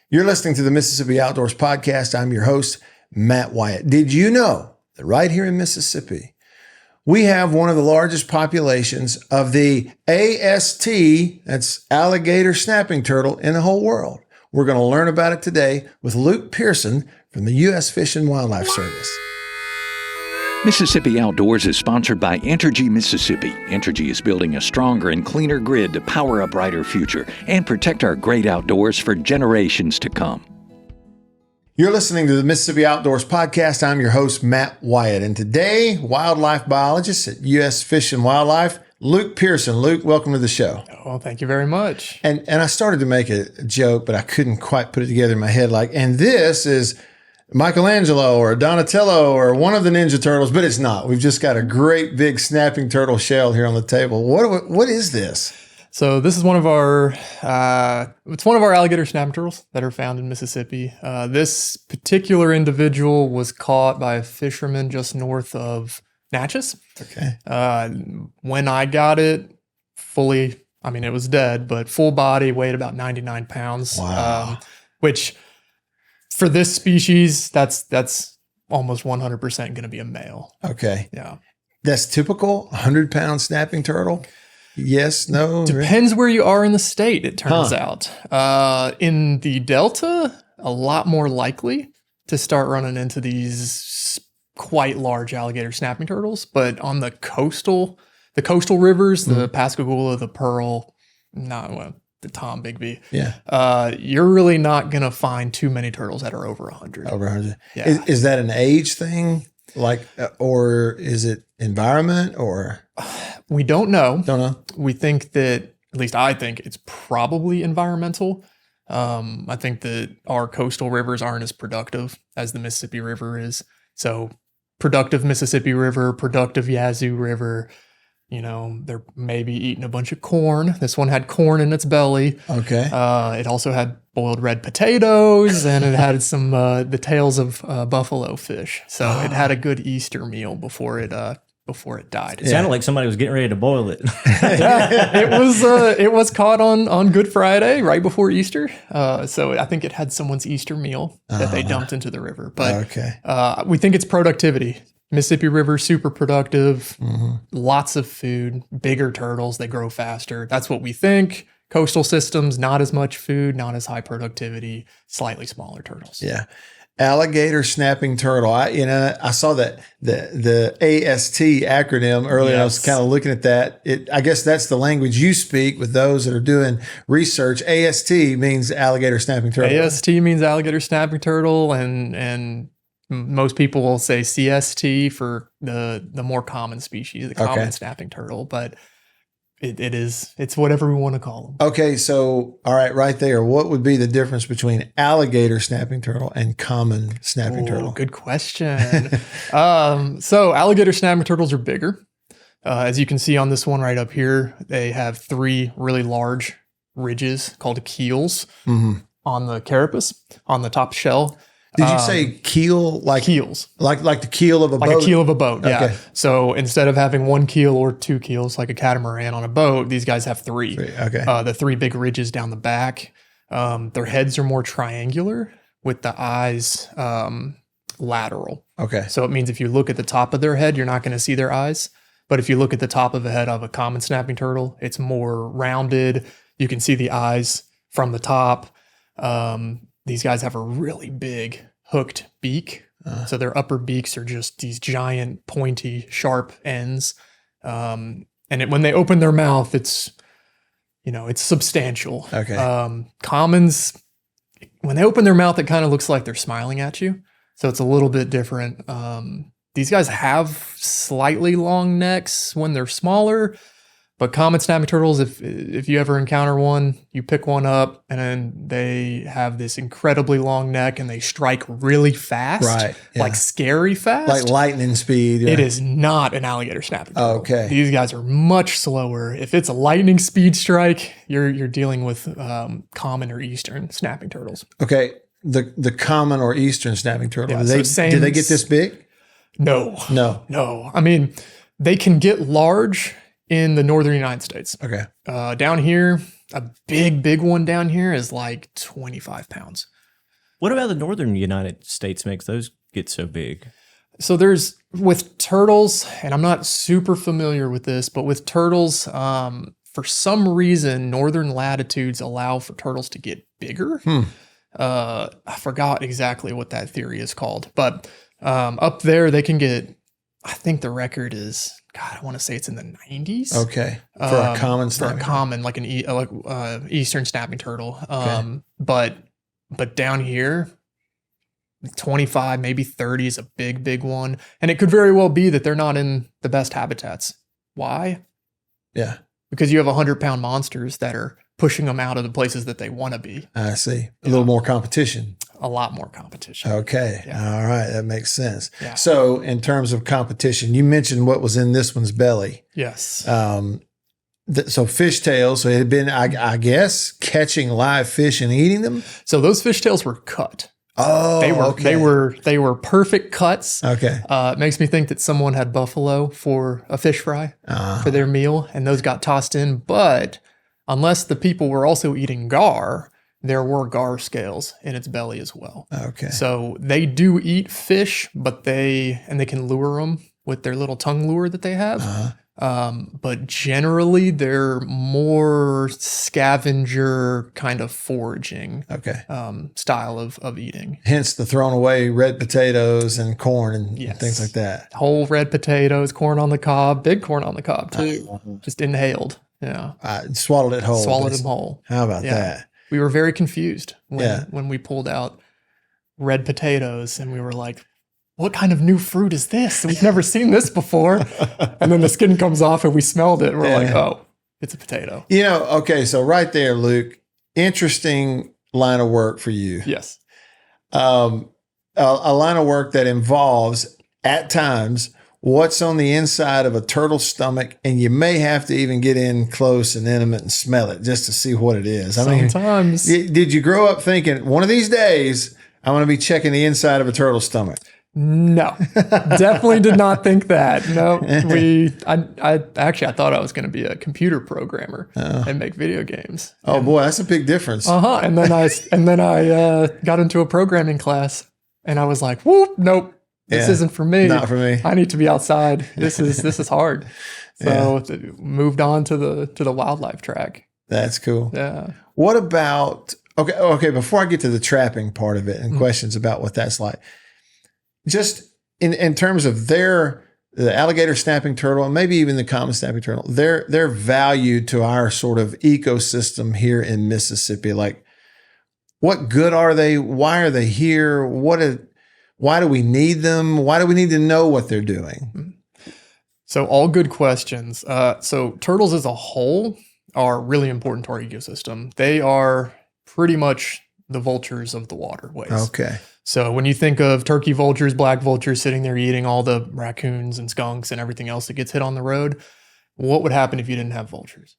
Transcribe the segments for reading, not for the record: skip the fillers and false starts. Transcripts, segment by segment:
You're listening to the Mississippi Outdoors Podcast. I'm your host, Matt Wyatt. Did you know that right here in Mississippi, we have one of the largest populations of the AST, that's alligator snapping turtle, in the whole world? We're going to learn about it today with Luke Pearson from the U.S. Fish and Wildlife Service. Mississippi Outdoors is sponsored by Entergy Mississippi. Entergy is building a stronger and cleaner grid to power a brighter future and protect our great outdoors for generations to come. You're listening to the Mississippi Outdoors Podcast. I'm your host, Matt Wyatt. And today, wildlife biologist at U.S. Fish and Wildlife, Luke Pearson. Luke, welcome to the show. Well, thank you very much. And I started to make a joke, but I couldn't quite put it together in my head. And this is Michelangelo or Donatello or one of the Ninja Turtles, but it's not. We've just got a great big snapping turtle shell here on the table. What is this? So this is one of our alligator snapping turtles that are found in Mississippi. This particular individual was caught by a fisherman just north of Natchez. Okay. When I got it, it was dead, but full body, weighed about 99 pounds. Wow. Which for this species, that's almost 100% going to be a male. Okay. Yeah. That's typical 100-pound snapping turtle? Yes, no? Depends where you are in the state, it turns out. In the Delta, a lot more likely to start running into these quite large alligator snapping turtles. But on the coastal rivers, the Pascagoula, the Pearl, the Tom, Big V. Yeah. You're really not going to find too many turtles that are over 100. Over 100. Yeah. Is that an age thing? Or is it environment or? We don't know. Don't know. We think that, at least I think, it's probably environmental. I think that our coastal rivers aren't as productive as the Mississippi River is. So productive Mississippi River, productive Yazoo River, they're maybe eating a bunch of corn. This one had corn in its belly. Okay. It also had boiled red potatoes, and it had some the tails of buffalo fish. So it had a good Easter meal before it died. It sounded like somebody was getting ready to boil it. Yeah, it was caught on Good Friday, right before Easter. So I think it had someone's Easter meal that they dumped into the river. But we think it's productivity. Mississippi River, super productive, lots of food, bigger turtles, they grow faster. That's what we think. Coastal systems, not as much food, not as high productivity, slightly smaller turtles. Yeah. Alligator snapping turtle. I saw that the AST acronym earlier. Yes. I was kind of looking at that. I guess that's the language you speak with those that are doing research. AST means alligator snapping turtle. AST means alligator snapping turtle, and most people will say CST for the more common species, the common snapping turtle, but it's whatever we want to call them. Okay, so all right there, what would be the difference between alligator snapping turtle and common snapping turtle? Good question. So alligator snapping turtles are bigger. As you can see on this one right up here, they have 3 really large ridges called keels on the carapace, on the top shell. Did you say keel? Keels. Like the keel of a boat? Like a keel of a boat, yeah. Okay. So instead of having 1 keel or 2 keels like a catamaran on a boat, these guys have 3. Okay. The 3 big ridges down the back. Their heads are more triangular with the eyes lateral. Okay. So it means if you look at the top of their head, you're not going to see their eyes. But if you look at the top of the head of a common snapping turtle, it's more rounded. You can see the eyes from the top. These guys have a really big hooked beak. So their upper beaks are just these giant, pointy, sharp ends. When they open their mouth, it's substantial. Okay. Commons, when they open their mouth, it kind of looks like they're smiling at you. So it's a little bit different. These guys have slightly long necks when they're smaller. But common snapping turtles, if you ever encounter one, you pick one up and then they have this incredibly long neck and they strike really fast. Right. Yeah. Like scary fast. Like lightning speed. Yeah. It is not an alligator snapping turtle. Okay. These guys are much slower. If it's a lightning speed strike, you're dealing with common or eastern snapping turtles. Okay. The common or eastern snapping turtle, Yeah, do they get this big? No. No. I mean, they can get large in the northern United States. Okay. Down here, a big one down here is like 25 pounds. What about the northern United States makes those get so big? So there's, with turtles, and I'm not super familiar with this, but with turtles, for some reason, northern latitudes allow for turtles to get bigger. I forgot exactly what that theory is called, but up there they can get, I think the record is, God, I want to say it's in the 90s. Okay. For a common snapping turtle. Like an eastern snapping turtle. Okay. But down here, 25, maybe 30 is a big one. And it could very well be that they're not in the best habitats. Why? Yeah. Because you have 100-pound monsters that are pushing them out of the places that they want to be. I see. A little more competition. A lot more competition. Okay. Yeah. All right. That makes sense. Yeah. So in terms of competition, you mentioned what was in this one's belly. Yes. So fishtails, so it had been, I guess, catching live fish and eating them? So those fishtails were cut. Oh, they were perfect cuts. Okay. It makes me think that someone had buffalo for a fish fry for their meal, and those got tossed in. But unless the people were also eating gar, there were gar scales in its belly as well. Okay. So they do eat fish, but they can lure them with their little tongue lure that they have. But generally they're more scavenger kind of foraging style of eating. Hence the thrown away red potatoes and corn and things like that. Whole red potatoes, corn on the cob, big corn on the cob too. Just inhaled. Yeah. Swallowed it whole. Swallowed them whole. How about that? We were very confused when we pulled out red potatoes and we were like, what kind of new fruit is this? We've never seen this before. And then the skin comes off and we smelled it. And we're like, oh, it's a potato. Okay. So right there, Luke, interesting line of work for you. Yes. A line of work that involves, at times, what's on the inside of a turtle's stomach, and you may have to even get in close and intimate and smell it just to see what it is. Sometimes. Did you grow up thinking, one of these days, I'm going to be checking the inside of a turtle's stomach? No, definitely did not think that. No, I thought I was going to be a computer programmer and make video games. Oh boy, that's a big difference. And then I got into a programming class and I was like, whoop, nope, this isn't for me. Not for me. I need to be outside. This is hard. So moved on to the wildlife track. That's cool. Yeah. What about, okay, before I get to the trapping part of it and questions about what that's like, just in terms of the alligator snapping turtle and maybe even the common snapping turtle, their value to our sort of ecosystem here in Mississippi. Like, what good are they? Why are they here? Why do we need them? Why do we need to know what they're doing? So all good questions. So turtles as a whole are really important to our ecosystem. They are pretty much the vultures of the waterways. Okay. So when you think of turkey vultures, black vultures sitting there eating all the raccoons and skunks and everything else that gets hit on the road, what would happen if you didn't have vultures?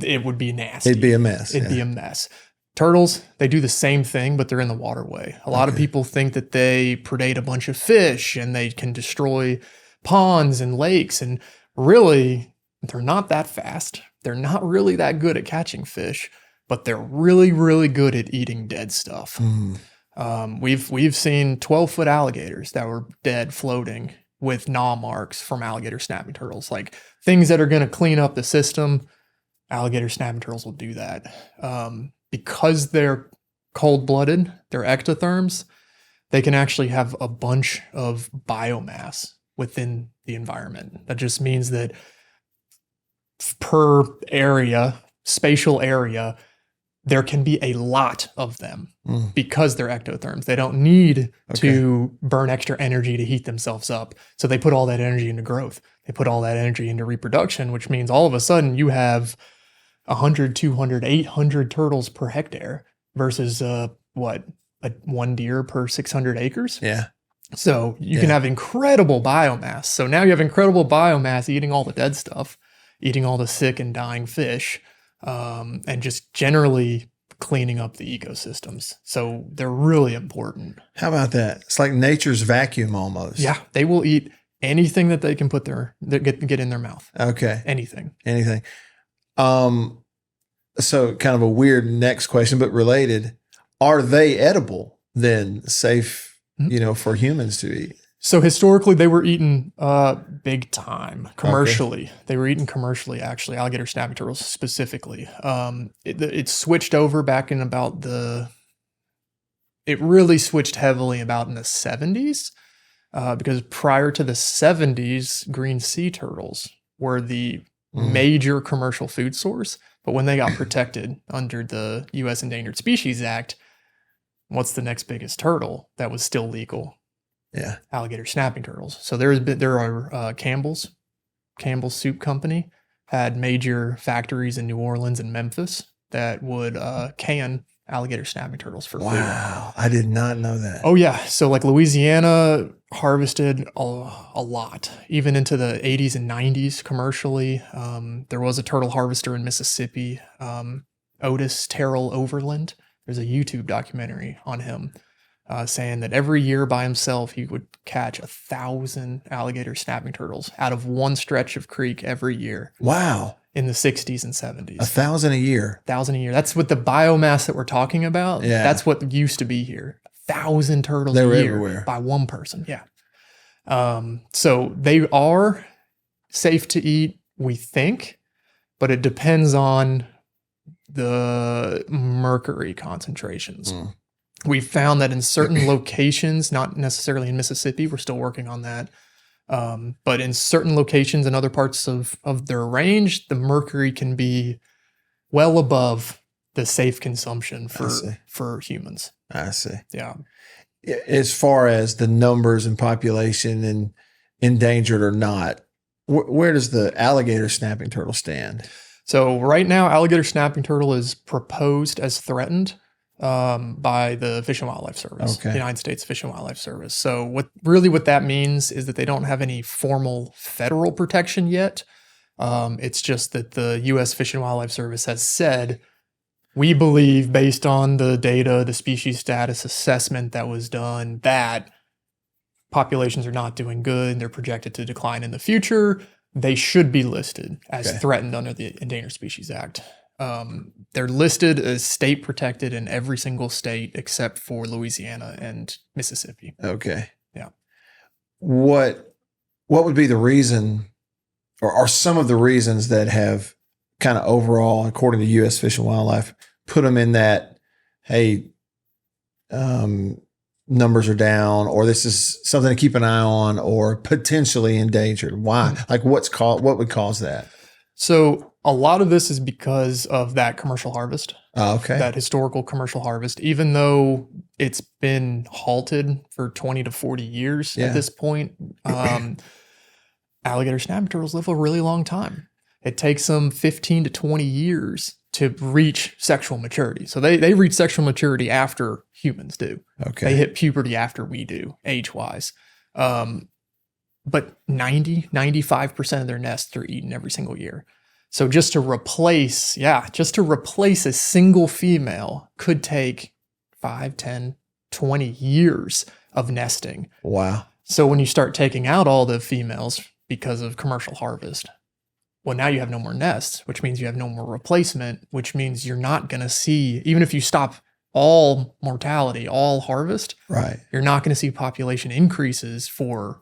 It would be nasty. It'd be a mess. It'd be a mess. Turtles, they do the same thing, but they're in the waterway. A lot of people think that they predate a bunch of fish and they can destroy ponds and lakes. And really, they're not that fast. They're not really that good at catching fish, but they're really, really good at eating dead stuff. We've seen 12-foot alligators that were dead floating with gnaw marks from alligator snapping turtles, like things that are going to clean up the system. Alligator snapping turtles will do that. Because they're cold-blooded, they're ectotherms, they can actually have a bunch of biomass within the environment. That just means that per area, spatial area, there can be a lot of them because they're ectotherms. They don't need to burn extra energy to heat themselves up. So they put all that energy into growth. They put all that energy into reproduction, which means all of a sudden you have 100, 200, 800 turtles per hectare versus one deer per 600 acres. Yeah. So you can have incredible biomass. So now you have incredible biomass eating all the dead stuff, eating all the sick and dying fish. And just generally cleaning up the ecosystems. So they're really important. How about that? It's like nature's vacuum almost. Yeah, they will eat anything that they can put get in their mouth. Okay. Anything. So kind of a weird next question, but related. Are they edible then, safe, for humans to eat? So historically, they were eaten big time commercially. Okay. They were eaten commercially, actually, alligator snapping turtles specifically. It switched over back in about it really switched heavily about in the 70s because prior to the 70s, green sea turtles were the major commercial food source. But when they got protected under the U.S. Endangered Species Act, what's the next biggest turtle that was still legal? Yeah, alligator snapping turtles. So there are Campbell's Soup Company had major factories in New Orleans and Memphis that would can alligator snapping turtles for food. Wow, I did not know that. Oh yeah, so like Louisiana harvested a lot, even into the 80s and 90s commercially. There was a turtle harvester in Mississippi, Otis Terrell Overland. There's a YouTube documentary on him. Saying that every year by himself, he would catch 1,000 alligator snapping turtles out of one stretch of creek every year. Wow. In the 60s and 70s. 1,000 a year. 1,000 a year. That's what the biomass that we're talking about. Yeah. That's what used to be here. 1,000 turtles they a were year everywhere. By one person. Yeah. So they are safe to eat, we think, but it depends on the mercury concentrations. We found that in certain locations, not necessarily in Mississippi, we're still working on that, but in certain locations and other parts of their range, the mercury can be well above the safe consumption for humans. I see. Yeah. As far as the numbers and population and endangered or not, where does the alligator snapping turtle stand? So right now, alligator snapping turtle is proposed as threatened by the Fish and Wildlife Service, the United States Fish and Wildlife Service. So what that means is that they don't have any formal federal protection yet. It's just that the U.S. Fish and Wildlife Service has said, we believe based on the data, the species status assessment that was done, that populations are not doing good and they're projected to decline in the future. They should be listed as threatened under the Endangered Species Act. They're listed as state protected in every single state except for Louisiana and Mississippi. Okay. Yeah. What would be the reason, or are some of the reasons that have kind of overall, according to U.S. Fish and Wildlife, put them in that, hey, numbers are down, or this is something to keep an eye on, or potentially endangered? Why? Like what would cause that? So a lot of this is because of that commercial harvest. That historical commercial harvest, even though it's been halted for 20 to 40 years at this point, alligator snapping turtles live a really long time. It takes them 15 to 20 years to reach sexual maturity. So they reach sexual maturity after humans do. Okay. They hit puberty after we do, age-wise. But 95% of their nests are eaten every single year. So just to replace a single female could take 5, 10, 20 years of nesting. Wow. So when you start taking out all the females because of commercial harvest, well, now you have no more nests, which means you have no more replacement, which means you're not going to see, even if you stop all mortality, all harvest, right, you're not going to see population increases for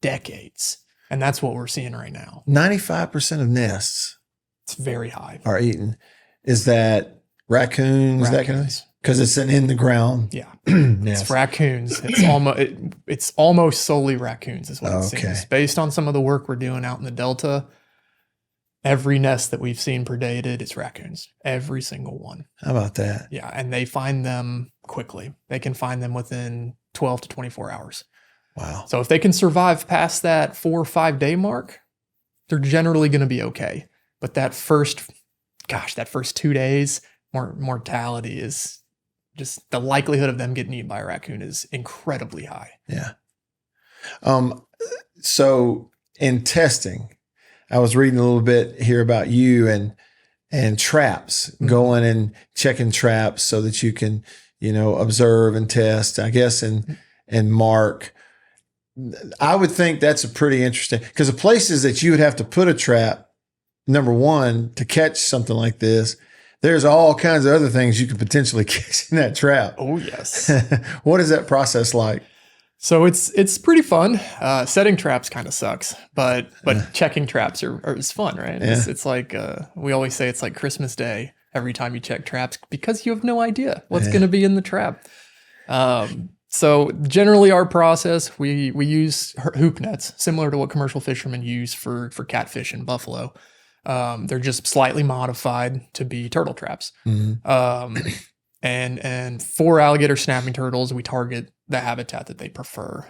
decades. And that's what we're seeing right now. 95% of nests. It's very high. Are eaten. Is that raccoons? That kind of thing? Because it's an in the ground. Yeah. Yes. It's raccoons. It's almost solely raccoons is what it seems. Based on some of the work we're doing out in the Delta, every nest that we've seen predated is raccoons. Every single one. How about that? Yeah. And they find them quickly. They can find them within 12 to 24 hours. Wow. So if they can survive past that 4 or 5 day mark, they're generally going to be okay. But that first 2 days, mortality is just, the likelihood of them getting eaten by a raccoon is incredibly high. Yeah. So in testing, I was reading a little bit here about you and traps, going and checking traps so that you can, observe and test, I guess, and mark. I would think that's a pretty interesting, because the places that you would have to put a trap, number one, to catch something like this, there's all kinds of other things you could potentially catch in that trap. Oh, yes. What is that process like? So it's pretty fun. Setting traps kind of sucks, but checking traps is fun, right? Yeah. It's like we always say it's like Christmas Day every time you check traps, because you have no idea what's going to be in the trap. So generally our process, we use hoop nets, similar to what commercial fishermen use for catfish and buffalo. They're just slightly modified to be turtle traps. Mm-hmm. And for alligator snapping turtles, we target the habitat that they prefer.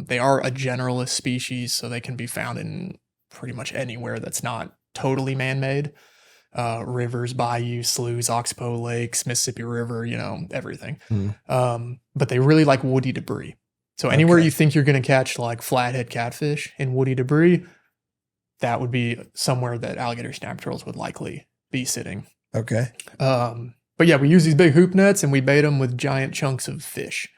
They are a generalist species, so they can be found in pretty much anywhere that's not totally man-made. Rivers, bayous, sloughs, oxbow lakes, Mississippi River, everything. But they really like woody debris. So anywhere you think you're going to catch like flathead catfish in woody debris, that would be somewhere that alligator snap turtles would likely be sitting. Okay. But yeah, we use these big hoop nets and we bait them with giant chunks of fish,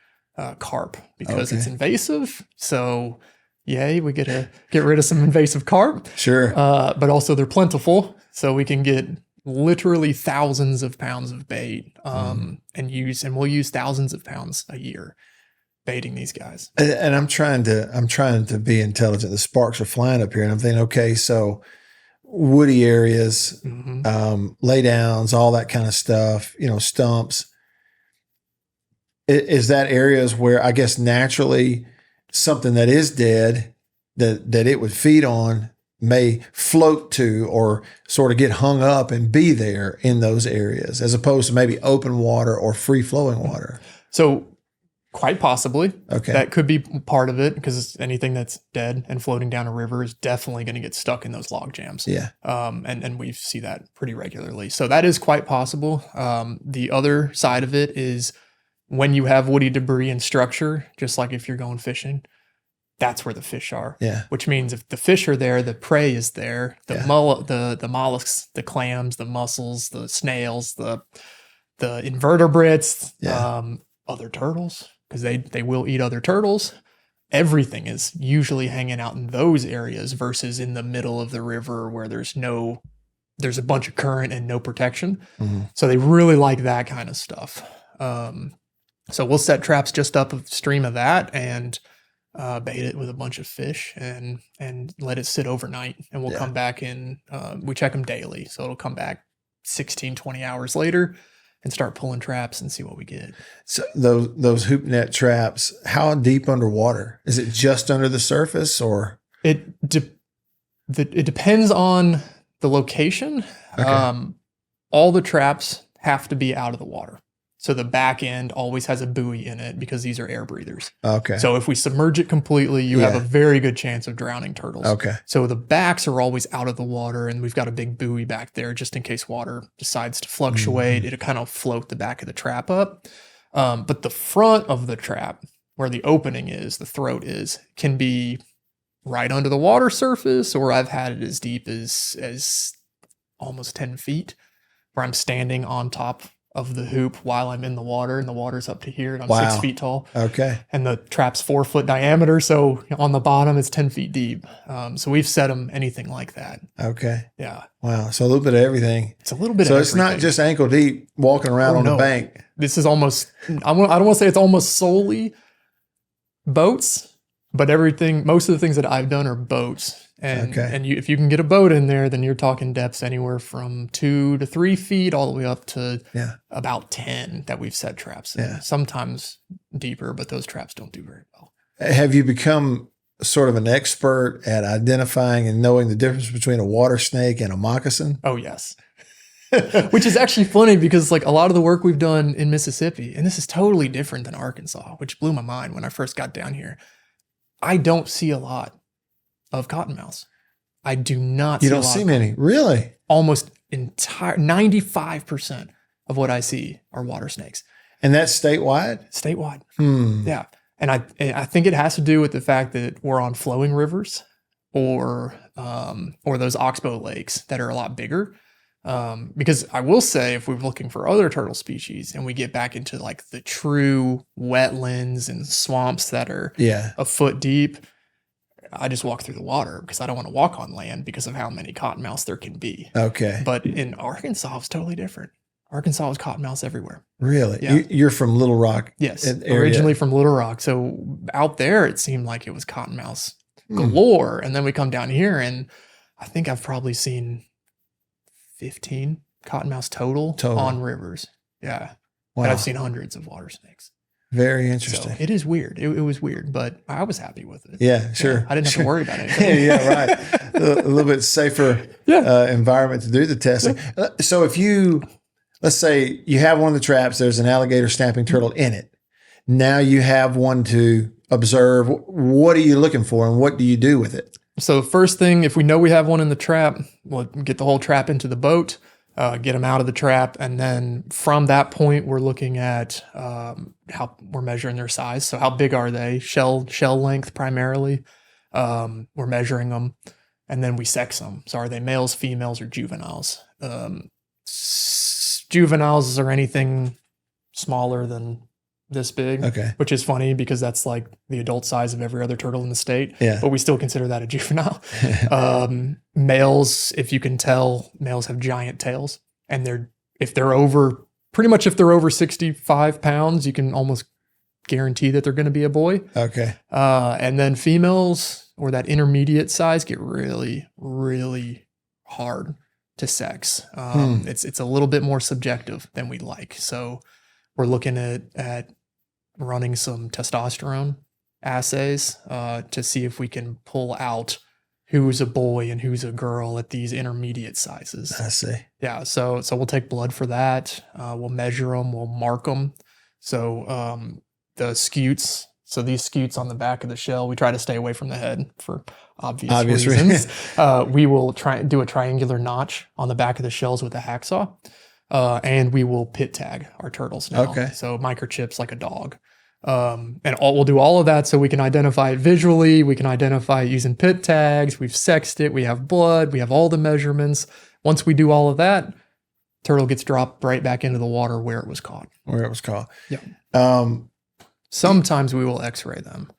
carp, because it's invasive. So yay, we get to get rid of some invasive carp. Sure. But also they're plentiful. So we can get literally thousands of pounds of bait and we'll use thousands of pounds a year baiting these guys. And I'm trying to be intelligent. The sparks are flying up here, and I'm thinking, okay, so woody areas, lay downs, all that kind of stuff, stumps. Is that areas where I guess naturally something that is dead that it would feed on may float to or sort of get hung up and be there in those areas, as opposed to maybe open water or free flowing water? So quite possibly. Okay. That could be part of it, because anything that's dead and floating down a river is definitely going to get stuck in those log jams. Yeah. And we see that pretty regularly. So that is quite possible. The other side of it is when you have woody debris and structure, just like if you're going fishing, that's where the fish are. Yeah. Which means if the fish are there, the prey is there. The mollusks, the clams, the mussels, the snails, the invertebrates, other turtles, because they will eat other turtles. Everything is usually hanging out in those areas versus in the middle of the river where there's a bunch of current and no protection. Mm-hmm. So they really like that kind of stuff. So we'll set traps just upstream of that and bait it with a bunch of fish and let it sit overnight. And we'll come back in, we check them daily. So it'll come back 16, 20 hours later and start pulling traps and see what we get. So those hoop net traps, how deep underwater? Is it just under the surface, or? It depends on the location. Okay. All the traps have to be out of the water. So the back end always has a buoy in it because these are air breathers. Okay. So if we submerge it completely, you have a very good chance of drowning turtles. Okay. So the backs are always out of the water, and we've got a big buoy back there just in case water decides to fluctuate. It'll kind of float the back of the trap up. But the front of the trap, where the opening is, the throat is, can be right under the water surface, or I've had it as deep as almost 10 feet, where I'm standing on top of the hoop while I'm in the water, and the water's up to here, and I'm 6 feet tall. Okay. And the trap's 4 foot diameter, so on the bottom it's 10 feet deep. So we've set them anything like that. Okay. Yeah. Wow. So a little bit of everything. It's a little bit so of it's not just ankle deep walking around on the bank. This is almost, I don't want to say it's almost solely boats, but most of the things that I've done are boats. And if you can get a boat in there, then you're talking depths anywhere from 2 to 3 feet all the way up to about 10 that we've set traps in. Yeah. Sometimes deeper, but those traps don't do very well. Have you become sort of an expert at identifying and knowing the difference between a water snake and a moccasin? Oh, yes. Which is actually funny because like a lot of the work we've done in Mississippi, and this is totally different than Arkansas, which blew my mind when I first got down here. I don't see a lot of cottonmouths. I do not see a lot. You don't see many, really? Almost 95% of what I see are water snakes. And that's statewide? Statewide. Yeah. And I think it has to do with the fact that we're on flowing rivers or those oxbow lakes that are a lot bigger. Because I will say, if we're looking for other turtle species and we get back into like the true wetlands and swamps that are a foot deep, I just walk through the water because I don't want to walk on land because of how many cottonmouths there can be. Okay. But in Arkansas, it's totally different. Arkansas is cottonmouths everywhere. Really? Yeah. You're from Little Rock? Yes. Area. Originally from Little Rock. So out there, it seemed like it was cottonmouths galore. And then we come down here, and I think I've probably seen 15 cottonmouths total on rivers. Yeah. Wow. And I've seen hundreds of water snakes. Very interesting. So it is weird. It was weird, but I was happy with it. Yeah, sure. Yeah, I didn't have to worry about it. Yeah, right. A little bit safer environment to do the testing. Yeah. So if let's say you have one of the traps, there's an alligator snapping turtle in it. Now you have one to observe. What are you looking for, and what do you do with it? So first thing, if we know we have one in the trap, we'll get the whole trap into the boat, get them out of the trap. And then from that point, we're looking at how we're measuring their size. So how big are they? Shell length primarily. We're measuring them, and then we sex them. So are they males, females, or juveniles? Juveniles are anything smaller than this big, which is funny because that's like the adult size of every other turtle in the state. Yeah. But we still consider that a juvenile. Males, if you can tell, males have giant tails, and if they're over 65 pounds, you can almost guarantee that they're going to be a boy. Okay. And then females, or that intermediate size, get really, really hard to sex. It's a little bit more subjective than we'd like. So we're looking at running some testosterone assays to see if we can pull out who's a boy and who's a girl at these intermediate sizes. I see. Yeah. So we'll take blood for that. We'll measure them. We'll mark them. So the scutes. So these scutes on the back of the shell, we try to stay away from the head for obvious reasons. We will try do a triangular notch on the back of the shells with a hacksaw, and we will pit tag our turtles now. Okay. So microchips like a dog. We'll do all of that so we can identify it visually. We can identify it using pit tags. We've sexed it. We have blood. We have all the measurements. Once we do all of that, turtle gets dropped right back into the water where it was caught. Yeah. Sometimes we will x-ray them.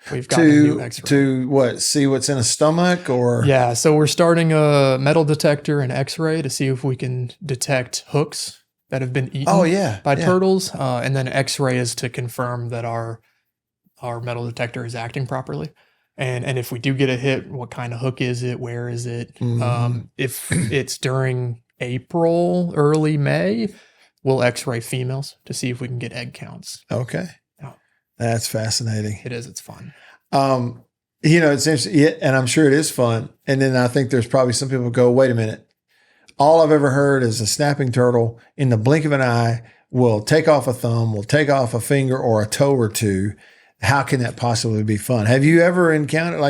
We've got a new x-ray. To what? See what's in a stomach, or? Yeah. So we're starting a metal detector and x-ray to see if we can detect hooks that have been eaten by turtles. And then x-ray is to confirm that our metal detector is acting properly. And if we do get a hit, what kind of hook is it? Where is it? If it's during April, early May, we'll x-ray females to see if we can get egg counts. Okay. Yeah. That's fascinating. It is. It's fun. It's interesting, and I'm sure it is fun. And then I think there's probably some people who go, wait a minute. All I've ever heard is a snapping turtle in the blink of an eye will take off a thumb, will take off a finger or a toe or two. How can that possibly be fun? Have you ever encountered,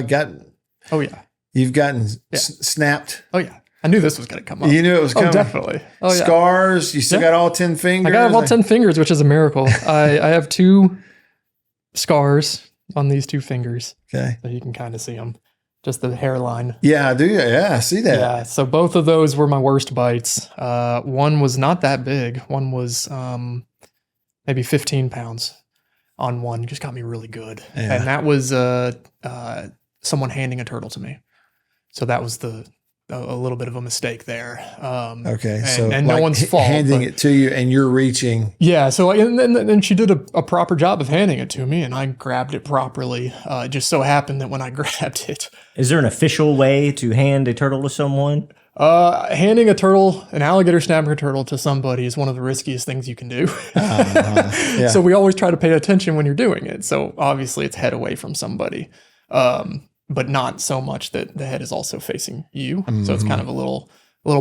Oh, yeah. You've gotten snapped? Oh, yeah. I knew this was going to come up. You knew it was coming? Oh, definitely. Oh, yeah. Scars? You still got all 10 fingers? I got all 10 fingers, which is a miracle. I have 2 scars on these 2 fingers. Okay. So you can kind of see them. Just the hairline. Yeah, I do. Yeah, I see that. Yeah, so both of those were my worst bites. One was not that big. One was maybe 15 pounds on one. Just got me really good. Yeah. And that was someone handing a turtle to me. So that was a little bit of a mistake there. Okay, and no one's fault. Handing it to you and you're reaching. Yeah, so and she did a proper job of handing it to me, and I grabbed it properly. It just so happened that when I grabbed it. Is there an official way to hand a turtle to someone? Handing an alligator snapping turtle to somebody is one of the riskiest things you can do. Yeah. So we always try to pay attention when you're doing it. So obviously it's head away from somebody. But not so much that the head is also facing you. Mm-hmm. So it's kind of a little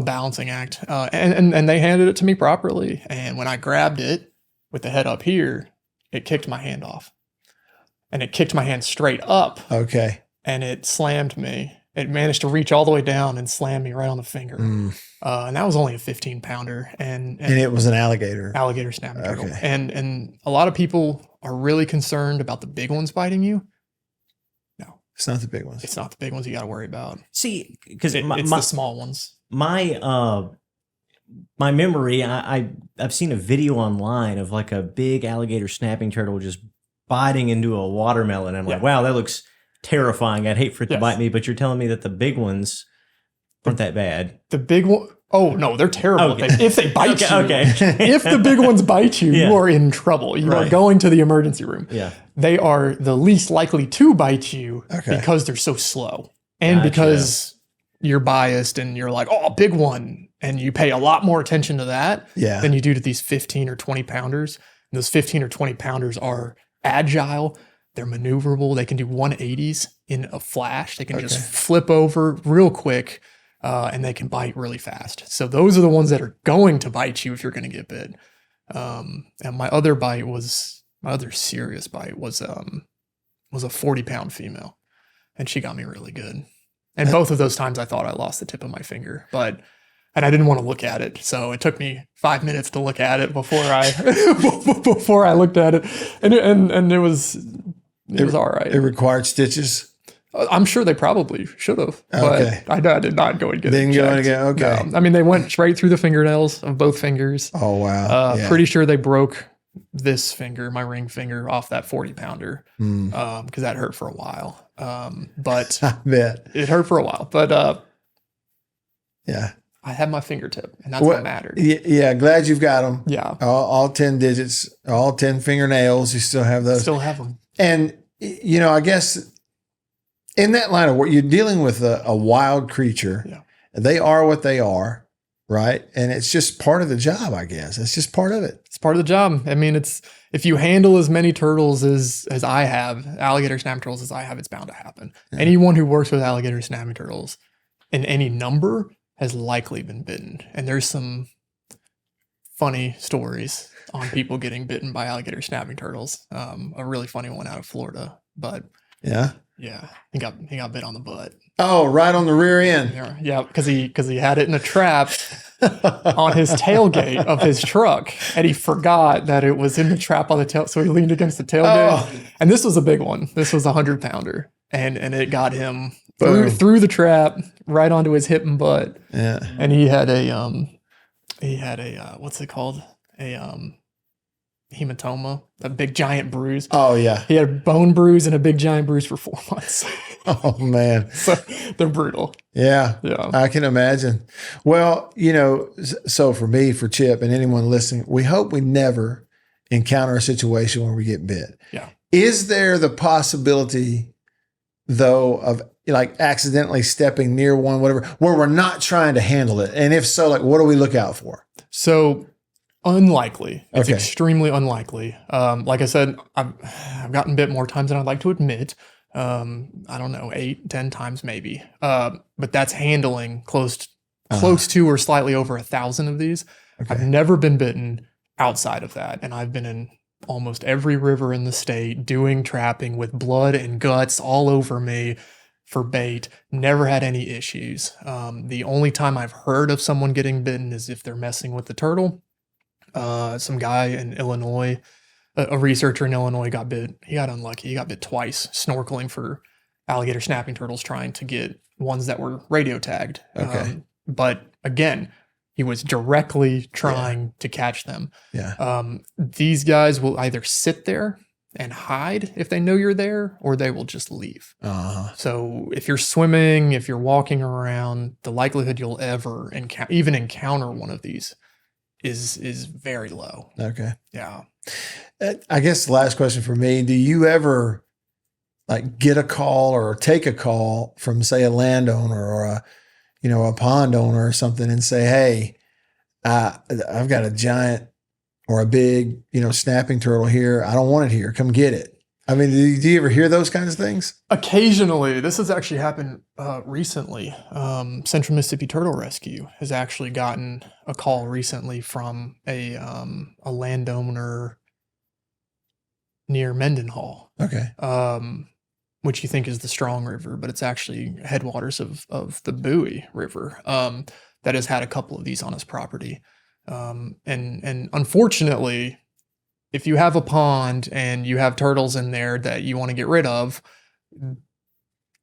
balancing act. And they handed it to me properly. And when I grabbed it with the head up here, it kicked my hand off. And it kicked my hand straight up. Okay. And it slammed me. It managed to reach all the way down and slam me right on the finger. And that was only a 15-pounder. And it was an alligator. Alligator snapping turtle. Okay. And a lot of people are really concerned about the big ones biting you. It's not the big ones. It's not the big ones you got to worry about. See, because it's the small ones. My memory, I've seen a video online of like a big alligator snapping turtle just biting into a watermelon. I'm like, wow, that looks terrifying. I'd hate for it to bite me, but you're telling me that the big ones aren't that bad. The big one, oh no, they're terrible. Okay. If they bite you, Okay. if the big ones bite you, you are in trouble. You are going to the emergency room. Yeah. They are the least likely to bite you because they're so slow. And because you're biased and you're like, oh, big one. And you pay a lot more attention to that than you do to these 15 or 20 pounders. And those 15 or 20 pounders are agile. They're maneuverable. They can do 180s in a flash. They can just flip over real quick. And they can bite really fast. So those are the ones that are going to bite you if you're going to get bit. And my other serious bite was a 40-pound female, and she got me really good. And both of those times I thought I lost the tip of my finger, and I didn't want to look at it. So it took me 5 minutes to look at it before I looked at it, and it was all right. It required stitches. I'm sure they probably should have, but I did not go and get it. Didn't go and get it. Okay. No. I mean, they went straight through the fingernails of both fingers. Oh, wow. Pretty sure they broke this finger, my ring finger, off that 40-pounder because that hurt for a while. But I bet. it hurt for a while. But yeah, I had my fingertip, and that's what mattered. Yeah, glad you've got them. Yeah. All 10 digits, all 10 fingernails. You still have those. Still have them. And, I guess in that line of work, you're dealing with a wild creature. Yeah. They are what they are, right? And it's just part of the job, I guess. It's just part of it. It's part of the job. I mean, if you handle as many turtles as I have, alligator snapping turtles as I have, it's bound to happen. Yeah. Anyone who works with alligator snapping turtles in any number has likely been bitten. And there's some funny stories on people getting bitten by alligator snapping turtles. A really funny one out of Florida, but yeah, he got bit on the butt. Oh, right on the rear end. Yeah, because he had it in a trap on his tailgate of his truck, and he forgot that it was in the trap on the tail, so he leaned against the tailgate. And this was a big one. This was a 100-pounder, and it got him through the trap right onto his hip and butt. Yeah, and he had a what's it called? Hematoma, a big giant bruise. Oh yeah, he had a bone bruise and a big giant bruise for 4 months. Oh man, so they're brutal. Yeah, I can imagine. Well, so for Chip and anyone listening, we hope we never encounter a situation where we get bit. Yeah. Is there the possibility, though, of like accidentally stepping near one, whatever, where we're not trying to handle it? And if so, like, what do we look out for? So. Unlikely. It's extremely unlikely. Like I said, I've gotten bit more times than I'd like to admit. I don't know, 8, 10 times maybe. But that's handling close to or slightly over 1,000 of these. Okay. I've never been bitten outside of that. And I've been in almost every river in the state doing trapping with blood and guts all over me for bait. Never had any issues. The only time I've heard of someone getting bitten is if they're messing with the turtle. Some guy in Illinois, a researcher in Illinois got bit. He got unlucky. He got bit twice snorkeling for alligator snapping turtles, trying to get ones that were radio tagged. Okay. But again, he was directly trying to catch them. Yeah. These guys will either sit there and hide if they know you're there, or they will just leave. So if you're swimming, if you're walking around, the likelihood you'll ever encounter one of these is very low. Okay. Yeah. I guess the last question for me, do you ever like get a call or take a call from, say, a landowner or a pond owner or something and say, hey, I've got a giant or a big, snapping turtle here. I don't want it here. Come get it. I mean, do you ever hear those kinds of things? Occasionally. This has actually happened recently. Central Mississippi Turtle Rescue has actually gotten a call recently from a landowner near Mendenhall. Okay. Which you think is the Strong River, but it's actually headwaters of the Bowie River that has had a couple of these on his property. And unfortunately, if you have a pond and you have turtles in there that you want to get rid of,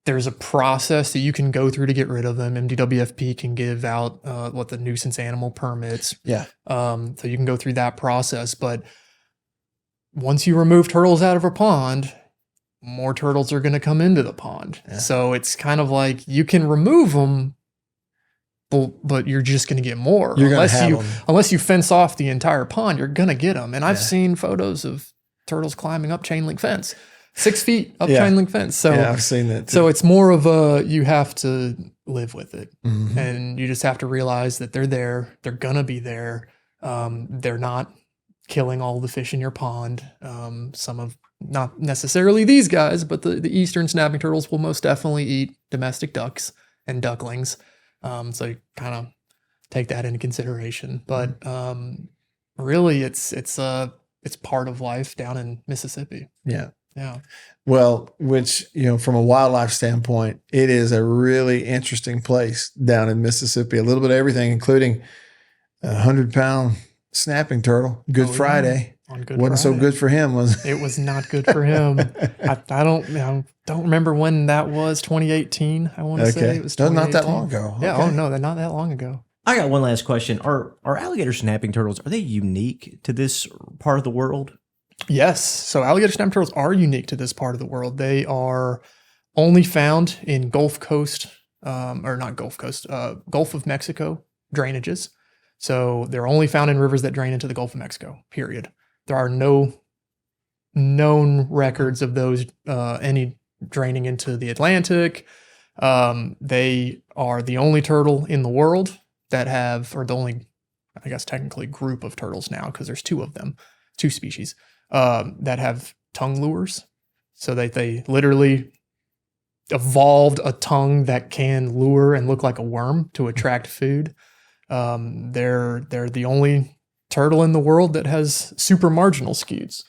there's a process that you can go through to get rid of them. MDWFP can give out the nuisance animal permits. Yeah. So you can go through that process. But once you remove turtles out of a pond, more turtles are going to come into the pond. Yeah. So it's kind of like you can remove them, but you're just going to get more. Unless you fence off the entire pond, you're going to get them. And I've seen photos of turtles climbing up chain link fence, 6 feet up chain link fence. So I've seen that too. So it's more of you have to live with it. Mm-hmm. And you just have to realize that they're there. They're going to be there. They're not killing all the fish in your pond. Not necessarily these guys, but the eastern snapping turtles will most definitely eat domestic ducks and ducklings. So you kind of take that into consideration. But really, it's part of life down in Mississippi. Yeah. Yeah. Well, which, from a wildlife standpoint, it is a really interesting place down in Mississippi. A little bit of everything, including a 100-pound snapping turtle. Good Friday. On Good Wasn't Friday. So good for him, was it? It was not good for him. I don't remember when that was. 2018, I want to say it was. Not that long ago. Yeah. Okay. Oh no, not that long ago. I got one last question. Are alligator snapping turtles, are they unique to this part of the world? Yes. So alligator snapping turtles are unique to this part of the world. They are only found in Gulf Coast, Gulf of Mexico drainages. So they're only found in rivers that drain into the Gulf of Mexico, period. There are no known records of those any draining into the Atlantic. They are the only turtle in the world that or the only, I guess, technically group of turtles now, because there's 2 of them, 2 species, that have tongue lures. So they literally evolved a tongue that can lure and look like a worm to attract food. They're the only turtle in the world that has super marginal scutes,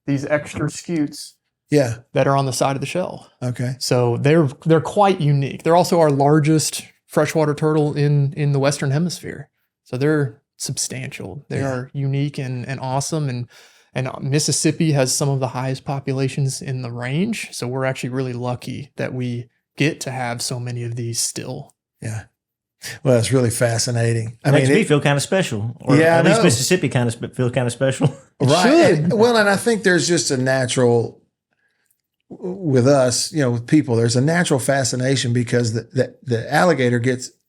these extra scutes that are on the side of the shell. Okay. So they're quite unique. They're also our largest freshwater turtle in the Western Hemisphere. So they're substantial. They are unique and awesome. And Mississippi has some of the highest populations in the range. So we're actually really lucky that we get to have so many of these still. Yeah. Well, it's really fascinating. Makes me feel kind of special. Or at least Mississippi feels kind of special. Right. And I think there's just a natural, with us, with people, there's a natural fascination because the alligator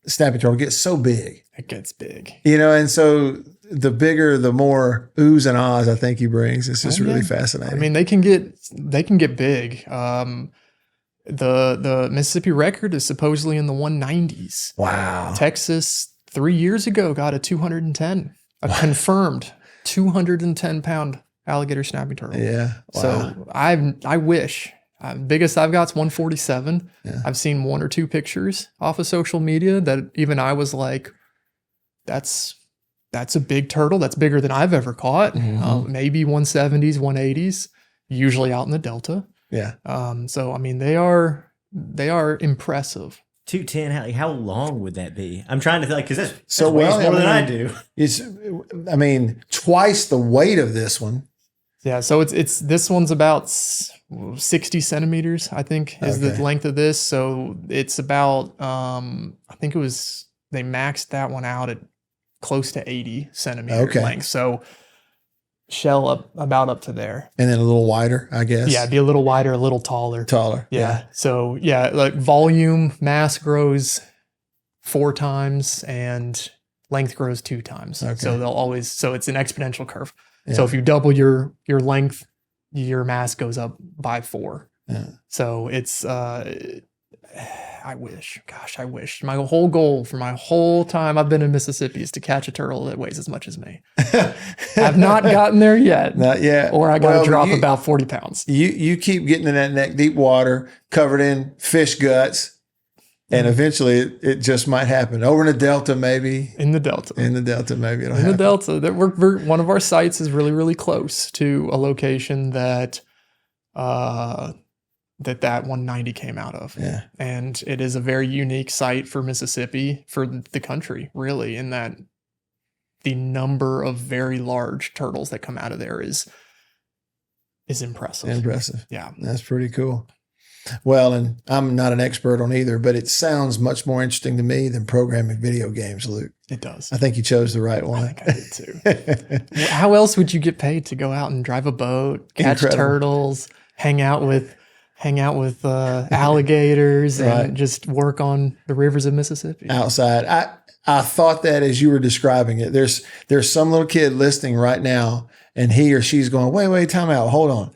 snapping turtle gets so big. It gets big. And so the bigger, the more oohs and ahs I think he brings. It's just really fascinating. I mean, they can get big. The Mississippi record is supposedly in the 190s. Wow. Texas 3 years ago got a 210, confirmed 210-pound alligator snapping turtle. Yeah. Wow. So I wish. Biggest I've got is 147. Yeah. I've seen 1 or 2 pictures off of social media that even I was like, that's a big turtle. That's bigger than I've ever caught. Mm-hmm. Maybe 170s, 180s, usually out in the Delta. Yeah. So I mean, they are impressive. 210. How long would that be? I'm trying to think, because that's more than I do. It's, twice the weight of this one. Yeah. So it's this one's about 60 centimeters, I think, is the length of this. So it's about I think they maxed that one out at close to 80 centimeter length. So shell up to there. And then a little wider, I guess. Yeah, be a little wider, a little taller. Yeah. So like volume, mass grows 4 times and length grows 2 times. Okay. So it's an exponential curve. Yeah. So if you double your length, your mass goes up by 4. Yeah. So it's I wish. My whole goal for my whole time I've been in Mississippi is to catch a turtle that weighs as much as me. I've not gotten there yet. Not yet. Or I got to drop about 40 pounds. You keep getting in that neck deep water covered in fish guts, and eventually it just might happen. Over in the Delta, maybe. In the Delta, maybe it'll happen. In the Delta, we're one of our sites is really, really close to a location that that 190 came out of. Yeah. And it is a very unique site for Mississippi, for the country, really, in that the number of very large turtles that come out of there is impressive. Yeah. That's pretty cool. Well, and I'm not an expert on either, but it sounds much more interesting to me than programming video games, Luke. It does. I think you chose the right one. I think I did too. How else would you get paid to go out and drive a boat, catch turtles, hang out with hang out with alligators and just work on the rivers of Mississippi. Outside. I thought that as you were describing it. There's some little kid listening right now, and he or she's going, wait, time out, hold on.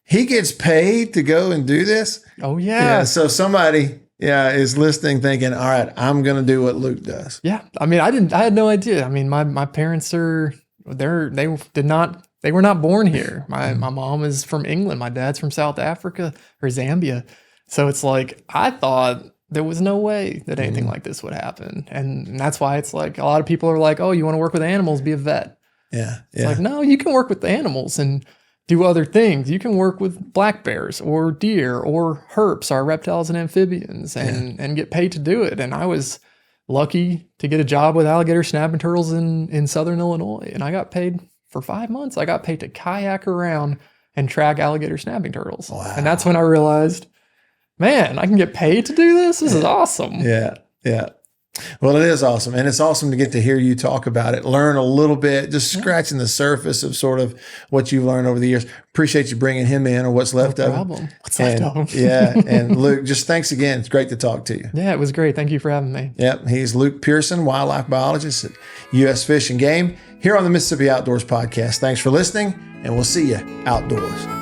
He gets paid to go and do this? Oh, yeah. So somebody is listening thinking, all right, I'm going to do what Luke does. Yeah. I mean, I had no idea. I mean, my parents they were not born here. My mom is from England. My dad's from South Africa or Zambia. So it's like, I thought there was no way that anything like this would happen. And that's why it's like, a lot of people are like, oh, you want to work with animals, be a vet. Yeah. It's like, no, you can work with the animals and do other things. You can work with black bears or deer or herps, our reptiles and amphibians, and get paid to do it. And I was lucky to get a job with alligator snapping turtles in Southern Illinois. And I got paid for 5 months. I got paid to kayak around and track alligator snapping turtles. Wow. And that's when I realized, man, I can get paid to do this? This is awesome. Yeah. Well, it is awesome. And it's awesome to get to hear you talk about it, learn a little bit, just scratching the surface of sort of what you've learned over the years. Appreciate you bringing him in, or what's left of him. What's left of him. Yeah. And Luke, just thanks again. It's great to talk to you. Yeah, it was great. Thank you for having me. Yep. He's Luke Pearson, wildlife biologist at U.S. Fish and Game, here on the Mississippi Outdoors Podcast. Thanks for listening, and we'll see you outdoors.